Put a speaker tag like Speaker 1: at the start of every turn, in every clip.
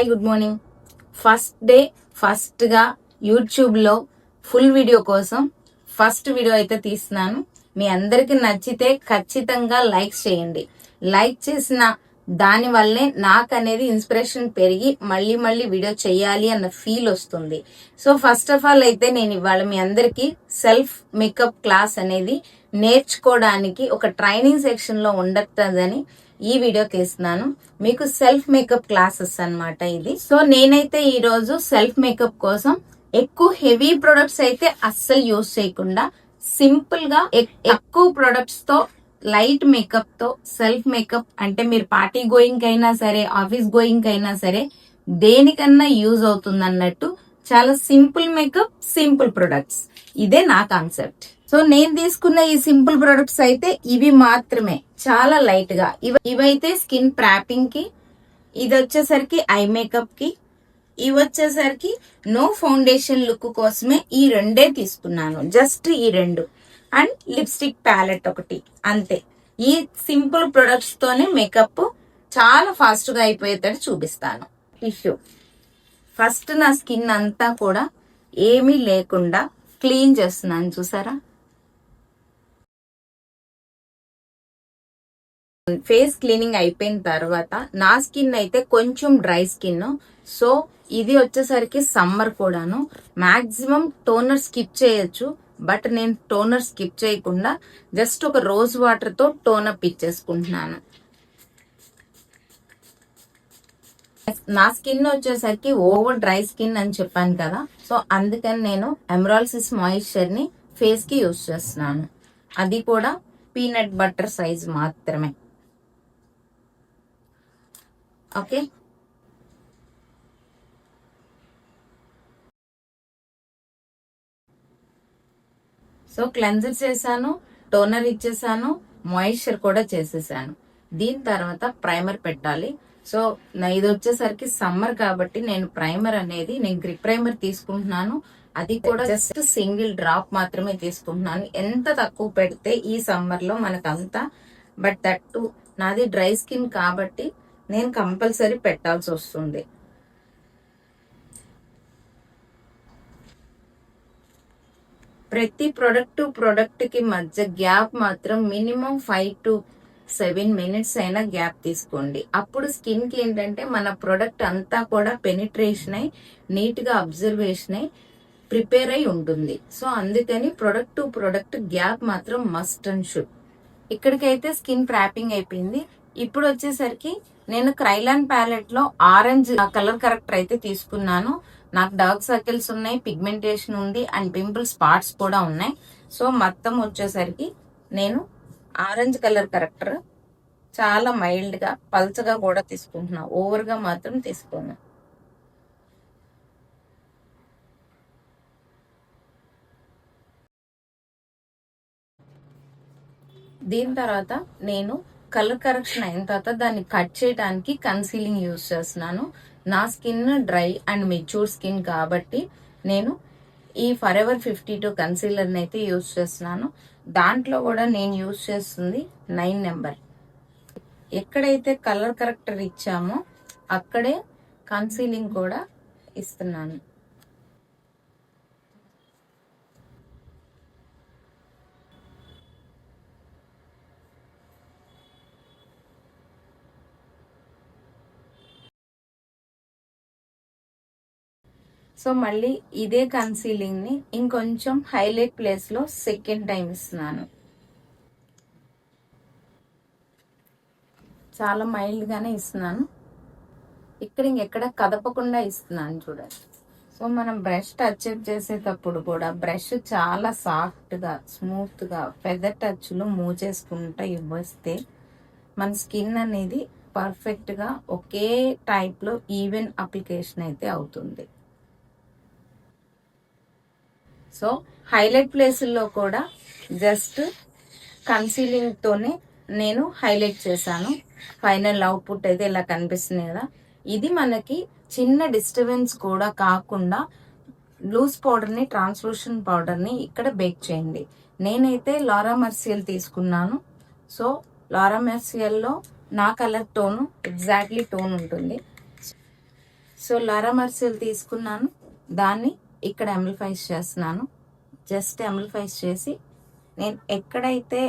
Speaker 1: Hi, good morning. First day ఫస్ట్గా యూట్యూబ్లో full video కోసం ఫస్ట్ వీడియో అయితే తీస్తున్నాను. మీ అందరికి నచ్చితే ఖచ్చితంగా లైక్ చేయండి. లైక్ చేసిన దానివల్లే నాకు అనేది ఇన్స్పిరేషన్ పెరిగి మళ్ళీ మళ్ళీ వీడియో చేయాలి అన్న ఫీల్ వస్తుంది. సో ఫస్ట్ ఆఫ్ ఆల్ అయితే నేను ఇవాళ మీ అందరికి సెల్ఫ్ మేకప్ క్లాస్ అనేది నేర్చుకోవడానికి ఒక ట్రైనింగ్ సెక్షన్ లో ఉండదని ఈ వీడియో తీస్తున్నాను. మీకు సెల్ఫ్ మేకప్ క్లాసెస్ అన్నమాట ఇది. సో నేనైతే ఈ రోజు సెల్ఫ్ మేకప్ కోసం ఎక్కువ హెవీ ప్రొడక్ట్స్ అయితే అస్సలు యూజ్ చేయకుండా సింపుల్ గా ఎక్కువ ప్రొడక్ట్స్ తో లైట్ మేకప్ తో సెల్ఫ్ మేకప్ అంటే మీరు పార్టీ గోయింగ్ అయినా సరే, ఆఫీస్ గోయింగ్ అయినా సరే, దేనికన్నా యూజ్ అవుతుంది అన్నట్టు చాలా సింపుల్ మేకప్, సింపుల్ ప్రొడక్ట్స్. ఇదే నా కాన్సెప్ట్. సో నేను తీసుకున్న ఈ సింపుల్ ప్రొడక్ట్స్ అయితే ఇవి మాత్రమే, చాలా లైట్ గా. ఇవైతే స్కిన్ ప్రాపింగ్ కి, ఇది వచ్చేసరికి ఐ మేకప్ కి, ఇవి వచ్చేసరికి నో ఫౌండేషన్ లుక్ కోసమే ఈ రెండే తీసుకున్నాను. జస్ట్ ఈ రెండు అండ్ లిప్స్టిక్ ప్యాలెట్ ఒకటి, అంతే. ఈ సింపుల్ ప్రొడక్ట్స్ తోనే మేకప్ చాలా ఫాస్ట్ గా అయిపోయేటట్టు చూపిస్తాను. టిష్యూ ఫస్ట్ నా స్కిన్ అంతా కూడా ఏమీ లేకుండా క్లీన్ చేస్తున్నాను, చూసారా? ఫేస్ క్లీనింగ్ అయిపోయిన తర్వాత నా స్కిన్ అయితే కొంచెం డ్రై స్కిన్. సో ఇది వచ్చేసరికి సమ్మర్ కూడాను. మాక్సిమం టోనర్ స్కిప్ చేయొచ్చు, బట్ నేను టోనర్ స్కిప్ చేయకుండా జస్ట్ ఒక రోజ్ వాటర్ తో టోనప్ ఇచ్చేసుకుంటున్నాను. నా స్కిన్ వచ్చేసరికి ఓవర్ డ్రై స్కిన్ అని చెప్పాను కదా, సో అందుకని నేను ఎమరాల్సిస్ మాయిశ్చర్ ని ఫేస్ కి యూజ్ చేస్తున్నాను. అది కూడా పీనట్ బటర్ సైజ్ మాత్రమే. ఓకే, సో క్లెన్జర్ చేశాను, టోనర్ ఇచ్చేసాను, మాయిశ్చర్ కూడా చేసేసాను. దీని తర్వాత ప్రైమర్ పెట్టాలి. సో ఇది వచ్చేసరికి సమ్మర్ కాబట్టి నేను ప్రైమర్ అనేది గ్రిప్ ప్రైమర్ తీసుకుంటున్నాను. అది కూడా జస్ట్ సింగిల్ డ్రాప్ మాత్రమే తీసుకుంటున్నాను. ఎంత తక్కువ పెడితే ఈ సమ్మర్ లో మనకంతా, బట్ దట్టు నాది డ్రై స్కిన్ కాబట్టి నేను కంపల్సరీ పెట్టాల్సి వస్తుంది. ప్రతి ప్రొడక్ట్ కి మధ్య గ్యాప్ మాత్రం మినిమం 5 to 7 minutes అయినా గ్యాప్ తీసుకోండి. అప్పుడు స్కిన్ కి ఏంటంటే మన ప్రొడక్ట్ అంతా కూడా పెనిట్రేషన్ అయి నీట్ గా అబ్జర్వేషన్ అయి ప్రిపేర్ అయి ఉంటుంది. సో అందుకని ప్రొడక్ట్ గ్యాప్ మాత్రం మస్ట్ అండ్ షుడ్. ఇక్కడికైతే స్కిన్ ప్రాపింగ్ అయిపోయింది. ఇప్పుడు వచ్చేసరికి నేను క్రైలాన్ ప్యాలెట్ లో ఆరెంజ్ కలర్ కరెక్టర్ అయితే తీసుకున్నాను. నాకు డార్క్ సర్కిల్స్ ఉన్నాయి, పిగ్మెంటేషన్ ఉంది అండ్ పింపుల్ స్పాట్స్ కూడా ఉన్నాయి. సో మొత్తం వచ్చేసరికి నేను ఆరెంజ్ కలర్ కరెక్టర్ చాలా మైల్డ్ గా, పల్చగా కూడా తీసుకుంటున్నా, ఓవర్ గా మాత్రం తీసుకోను. దీని తర్వాత నేను కలర్ కరెక్షన్ అయిన తర్వాత దాన్ని కట్ చేయడానికి కన్సీలింగ్ యూజ్ చేస్తున్నాను. నా skin dry and mature skin కాబట్టి నేను ఈ ఫరెవర్ 52 కన్సీలర్ని అయితే యూజ్ చేస్తున్నాను. దాంట్లో కూడా నేను యూజ్ చేస్తుంది 9 నెంబర్. ఎక్కడైతే కలర్ కరెక్టర్ ఇచ్చామో అక్కడే కన్సీలింగ్ కూడా ఇస్తున్నాను. సో మళ్ళీ ఇదే కన్సీలింగ్ ని ఇంకొంచెం హైలైట్ ప్లేస్ లో సెకండ్ టైం ఇస్తున్నాను. చాలా మైల్డ్ గానే ఇస్తున్నాను. ఇక్కడ ఇంకెక్కడ కదపకుండా ఇస్తున్నాను, చూడండి. సో మనం బ్రష్ టచ్ చేసేటప్పుడు కూడా బ్రష్ చాలా సాఫ్ట్ గా, స్మూత్ గా, ఫెదర్ టచ్ లో మూవ్ చేసుకుంటూ ఇవ్వస్తే మన స్కిన్ అనేది పర్ఫెక్ట్ గా ఒకే టైప్ లో ఈవెన్ అప్లికేషన్ అయితే అవుతుంది. సో హైలైట్ ప్లేసుల్లో కూడా జస్ట్ కన్సీలింగ్ తోనే నేను హైలైట్ చేశాను. ఫైనల్ అవుట్పుట్ అయితే ఇలా కనిపిస్తుంది కదా. ఇది మనకి చిన్న డిస్టర్బెన్స్ కూడా కాకుండా లూజ్ పౌడర్ ని, ట్రాన్స్లూషన్ పౌడర్ ని ఇక్కడ బేక్ చేయండి. నేనైతే లారా మర్సియల్ తీసుకున్నాను. సో లారా మర్సియల్ లో నా కలర్ టోన్ ఎగ్జాక్ట్లీ టోన్ ఉంటుంది. సో లారా మర్సిల్ తీసుకున్నాను, దాన్ని ఇక్కడ అమ్ప్లిఫైజ్ చేస్తున్నాను. జస్ట్ అమ్ప్లిఫైజ్ చేసి నేను ఎక్కడైతే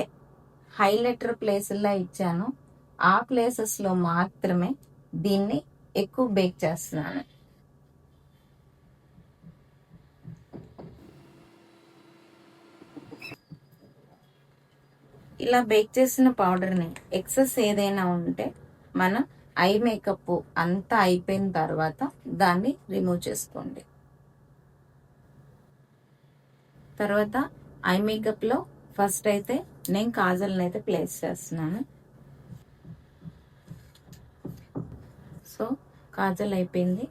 Speaker 1: హైలైటర్ ప్లేసుల్లో ఇచ్చానో ఆ ప్లేసెస్లో మాత్రమే దీన్ని ఎక్కువ బేక్ చేస్తున్నాను. ఇలా బేక్ చేసిన పౌడర్ని ఎక్సెస్ ఏదైనా ఉంటే మనం ఐ మేకప్ అంతా అయిపోయిన తర్వాత దాన్ని రిమూవ్ చేసుకోండి. తర్వాత ఐ మేకప్లో ఫస్ట్ అయితే నేను కాజల్ని అయితే ప్లేస్ చేస్తున్నాను. సో కాజల్ అయిపోయింది.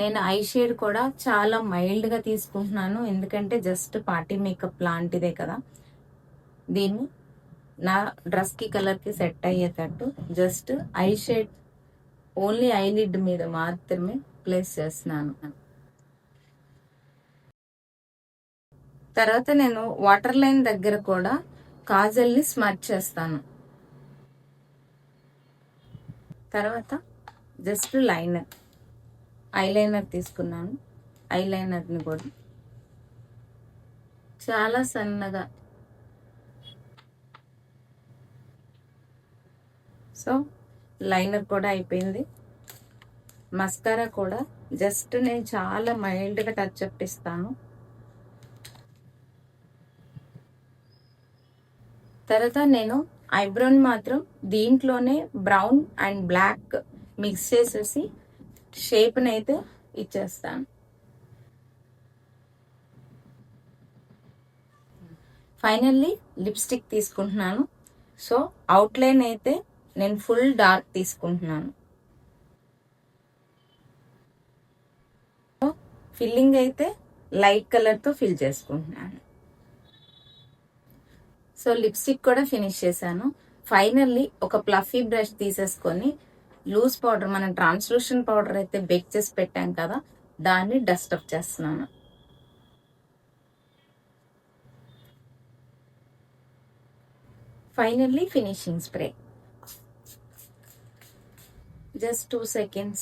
Speaker 1: నేను ఐ షేడ్ కూడా చాలా మైల్డ్గా తీసుకుంటున్నాను, ఎందుకంటే జస్ట్ పార్టీ మేకప్ లాంటిదే కదా. దీన్ని నా డ్రెస్కి కలర్కి సెట్ అయ్యేటట్టు just eye shade only eyelid మీద మాత్రమే ప్లేస్ చేస్తున్నాను. తర్వాత నేను వాటర్ లైన్ దగ్గర కూడా కాజల్ని స్మర్చ్ చేస్తాను. తర్వాత జస్ట్ లైనర్, ఐలైనర్ తీసుకున్నాను. ఐలైనర్ని కూడా చాలా సన్నగా, సో లైనర్ కూడా అయిపోయింది. మస్కారా కూడా జస్ట్ నేను చాలా మైల్డ్గా టచ్ అప్ ఇస్తాను. తర్వాత నేను ఐబ్రోని మాత్రం దీంట్లోనే బ్రౌన్ అండ్ బ్లాక్ మిక్స్ చేసేసి షేప్ని అయితే ఇచ్చేస్తాను. ఫైనల్లీ లిప్స్టిక్ తీసుకుంటున్నాను. సో అవుట్లైన్ అయితే నేను ఫుల్ డార్క్ తీసుకుంటున్నాను. ఫిల్లింగ్ అయితే లైట్ కలర్తో ఫిల్ చేసుకుంటున్నాను. సో లిప్స్టిక్ కూడా ఫినిష్ చేశాను. ఫైనల్లీ ఒక ప్లఫీ బ్రష్ తీసేసుకొని లూజ్ పౌడర్, మనం ట్రాన్స్లూషన్ పౌడర్ అయితే బేక్ చేసి పెట్టాం కదా, దాన్ని డస్ట్ అప్ చేస్తున్నాను. Finally finishing spray, just 2 seconds.